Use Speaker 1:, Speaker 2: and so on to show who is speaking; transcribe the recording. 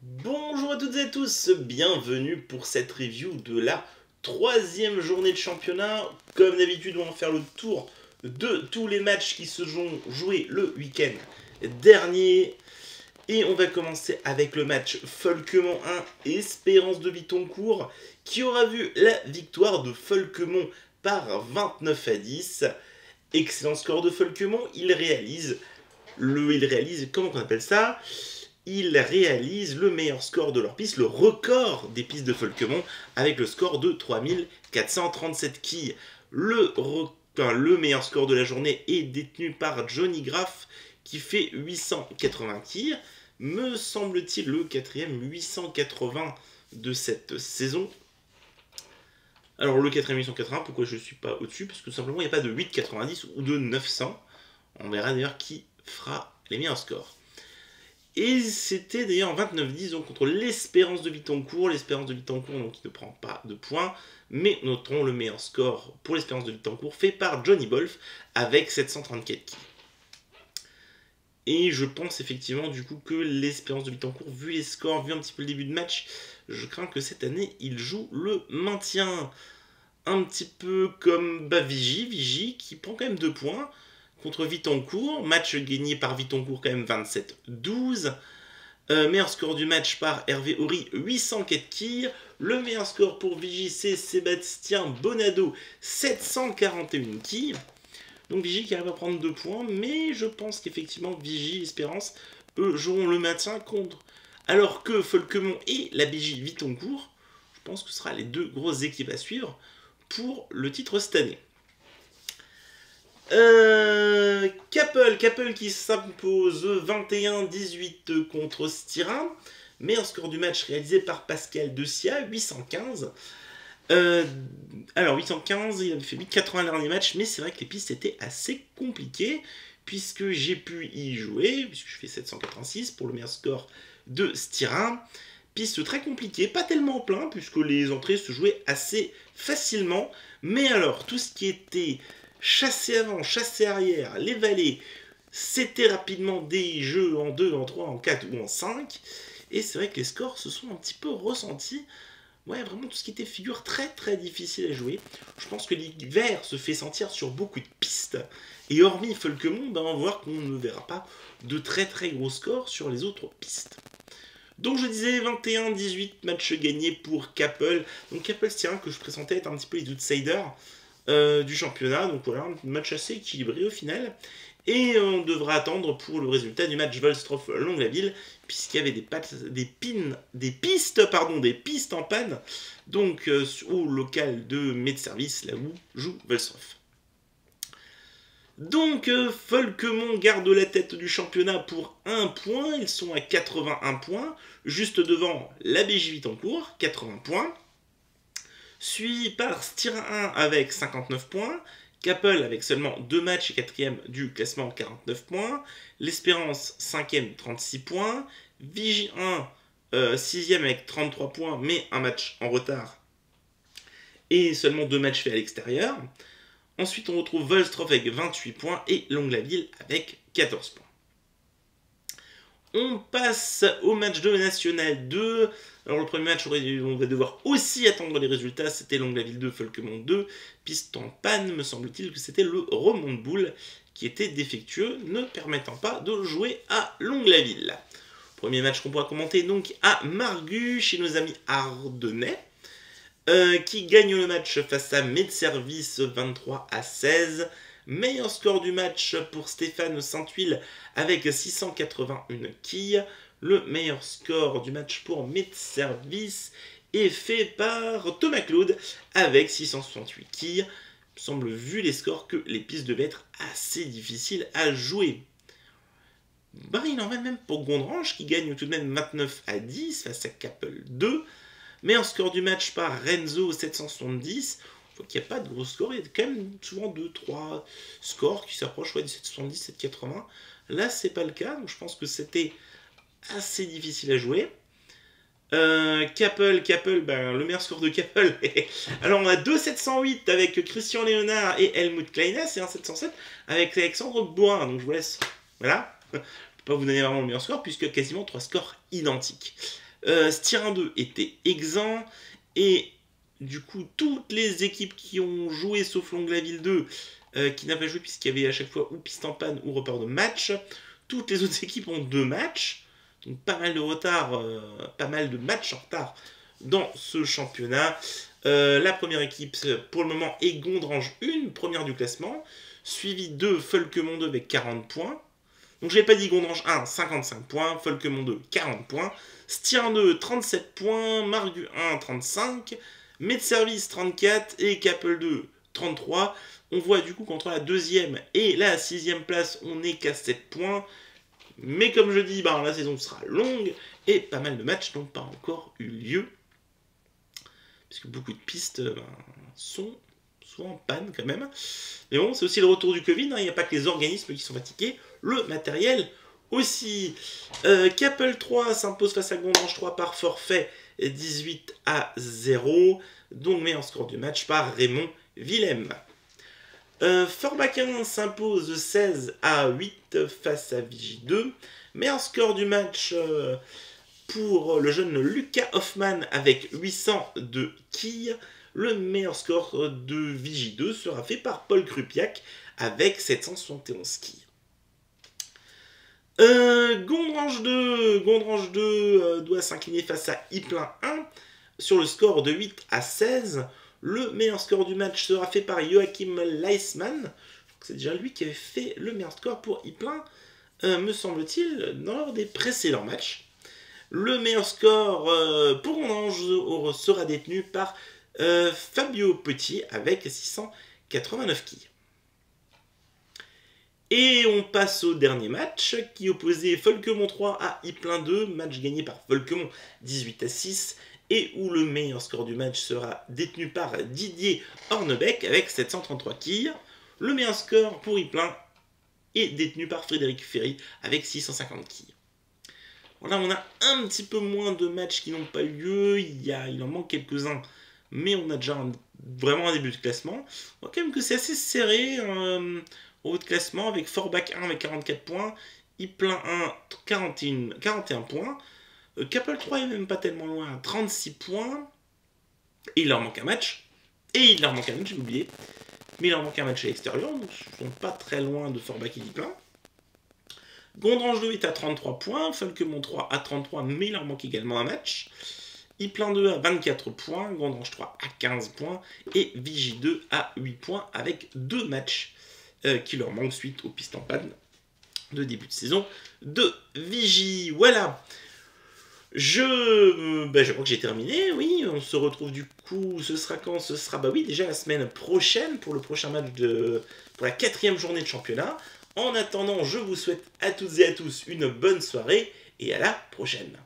Speaker 1: Bonjour à toutes et à tous, bienvenue pour cette review de la troisième journée de championnat. Comme d'habitude, on va faire le tour de tous les matchs qui se sont joués le week-end dernier. Et on va commencer avec le match Folkemont 1, Espérance de Vitoncourt, qui aura vu la victoire de Folkemont par 29-10. Excellent score de Folkemont, il réalise, comment on appelle ça, ils réalisent le meilleur score de leur piste, le record des pistes de Folkemont, avec le score de 3437 quilles. Le meilleur score de la journée est détenu par Johnny Graff, qui fait 880 quilles. Me semble-t-il le quatrième 880 de cette saison. Alors le quatrième 880, pourquoi je ne suis pas au-dessus? Parce que simplement il n'y a pas de 890 ou de 900. On verra d'ailleurs qui fera les meilleurs scores. Et c'était d'ailleurs 29-10 donc contre l'Espérance de Vitoncourt. L'Espérance de Vitoncourt donc, qui ne prend pas de points. Mais notons le meilleur score pour l'Espérance de Vitoncourt fait par Johnny Bolf avec 734 kills. Et je pense effectivement du coup que l'Espérance de Vitoncourt, vu les scores, vu un petit peu le début de match, je crains que cette année il joue le maintien. Un petit peu comme Vigie qui prend quand même 2 points contre Vitoncourt. Match gagné par Vitoncourt quand même 27-12. Meilleur score du match par Hervé Horry, 804 quilles. Le meilleur score pour Vigie, c'est Sébastien Bonado, 741 quilles. Donc Vigie qui arrive à prendre 2 points, mais je pense qu'effectivement Vigie et Espérance, eux, joueront le maintien contre. Alors que Folkemont et la Vigie Vitoncourt, je pense que ce sera les deux grosses équipes à suivre pour le titre cette année. Capel qui s'impose 21-18 contre Styrin. Meilleur score du match réalisé par Pascal Decia, 815. Alors 815, il avait fait 880 le dernier match, mais c'est vrai que les pistes étaient assez compliquées, puisque j'ai pu y jouer, puisque je fais 786 pour le meilleur score de Styrin. Piste très compliquée, pas tellement plein, puisque les entrées se jouaient assez facilement, mais alors tout ce qui était chassé avant, chassé arrière, les vallées, c'était rapidement des jeux en 2, en 3, en 4 ou en 5, et c'est vrai que les scores se sont un petit peu ressentis. Ouais, vraiment tout ce qui était figure très très difficile à jouer. Je pense que l'hiver se fait sentir sur beaucoup de pistes. Et hormis Folkemont, on va voir qu'on ne verra pas de très très gros scores sur les autres pistes. Donc je disais 21-18 matchs gagnés pour Capel. Donc Capel, c'est un que je présentais être un petit peu les outsiders du championnat. Donc voilà, un match assez équilibré au final. Et on devra attendre pour le résultat du match Volstroff-Longlaville, puisqu'il y avait des pistes en panne, donc au local de Medservice, là où joue Volstroff. Donc Folkemont garde la tête du championnat pour 1 point, ils sont à 81 points, juste devant la BJ Vitoncourt, 80 points, suivi par Styrin 1 avec 59 points, Capel avec seulement 2 matchs et 4ème du classement 49 points, l'Espérance 5ème 36 points, Vigie 1 6ème avec 33 points mais un match en retard et seulement 2 matchs faits à l'extérieur. Ensuite, on retrouve Volstroff avec 28 points et Longlaville avec 14 points. On passe au match de National 2. Alors le premier match, on va devoir aussi attendre les résultats. C'était Longlaville 2, Folkemont 2. Piste en panne, me semble-t-il que c'était le remont de boule qui était défectueux, ne permettant pas de jouer à Longlaville. Premier match qu'on pourra commenter donc à Margus, chez nos amis ardennais. Qui gagne le match face à Medservice 23-16. Meilleur score du match pour Stéphane Saint-Huile avec 681 quilles. Le meilleur score du match pour Medservice est fait par Thomas Claude avec 668 quilles. Il me semble, vu les scores, que les pistes devaient être assez difficiles à jouer. Il en va même pour Gondrange qui gagne tout de même 29-10 face à Capel 2. Meilleur score du match par Renzo 770. Je vois qu'il n'y a pas de gros score. Il y a quand même souvent 2-3 scores qui s'approchent des 770, 780. Là, c'est pas le cas. Donc je pense que c'était assez difficile à jouer. Capel, le meilleur score de Capel. Alors on a 2-708 avec Christian Léonard et Helmut Kleines et un 707 avec Alexandre Boin. Donc je vous laisse. Voilà. Je ne peux pas vous donner vraiment le meilleur score puisque quasiment 3 scores identiques. Styr 1-2 était exempt. Et du coup, toutes les équipes qui ont joué, sauf Longlaville 2, qui n'a pas joué puisqu'il y avait à chaque fois ou piste en panne ou report de match, toutes les autres équipes ont 2 matchs. Donc pas mal de retard, pas mal de matchs en retard dans ce championnat. La première équipe pour le moment est Gondrange 1, première du classement, suivi de Folkemont 2 avec 40 points. Donc je n'ai pas dit Gondrange 1, 55 points, Folkemont 2, 40 points, Styr 2, 37 points, Margu 1, 35, Medservice 34 et Capel 2, 33. On voit du coup qu'entre la deuxième et la sixième place, on n'est qu'à 7 points. Mais comme je dis, la saison sera longue et pas mal de matchs n'ont pas encore eu lieu. Puisque beaucoup de pistes sont souvent en panne quand même. Mais bon, c'est aussi le retour du Covid, il n'y a pas que les organismes qui sont fatigués, le matériel aussi. Capel 3 s'impose face à Gondrange 3 par forfait 18-0. Donc meilleur score du match par Raymond Willem. Forbach 1 s'impose 16-8 face à Vigie 2. Meilleur score du match pour le jeune Lucas Hoffman avec 800 de quilles. Le meilleur score de Vigie 2 sera fait par Paul Krupiak avec 771 quilles. Gondrange 2 doit s'incliner face à Ypelin 1 sur le score de 8-16. Le meilleur score du match sera fait par Joachim Leisman. C'est déjà lui qui avait fait le meilleur score pour Ypelin, me semble-t-il, lors des précédents matchs. Le meilleur score pour Gondrange sera détenu par Fabio Petit avec 689 quilles. Et on passe au dernier match qui opposait Folkemont 3 à Ypelin 2, match gagné par Folkemont 18-6, et où le meilleur score du match sera détenu par Didier Hornebeck avec 733 quilles. Le meilleur score pour Ypelin est détenu par Frédéric Ferry avec 650 quilles. Voilà, on a un petit peu moins de matchs qui n'ont pas eu lieu, il en manque quelques-uns, mais on a déjà vraiment un début de classement. On voit quand même que c'est assez serré au haut de classement, avec Forbach 1 avec 44 points, Ypelin 1 41 points, Capel 3 est même pas tellement loin, 36 points, et il leur manque un match, j'ai oublié, mais il leur manque un match à l'extérieur, donc ils ne sont pas très loin de Forbach et Ypelin. Gondrange 2 est à 33 points, Folkemont 3 à 33, mais il leur manque également un match. Ypelin 2 à 24 points, Gondrange 3 à 15 points, et Vigie 2 à 8 points, avec 2 matchs qui leur manquent suite aux pistes en panne de début de saison de Vigie. Voilà. Je crois que j'ai terminé, oui, on se retrouve du coup, ce sera quand? Ce sera, déjà la semaine prochaine pour le prochain match pour la 4e journée de championnat. En attendant, je vous souhaite à toutes et à tous une bonne soirée et à la prochaine.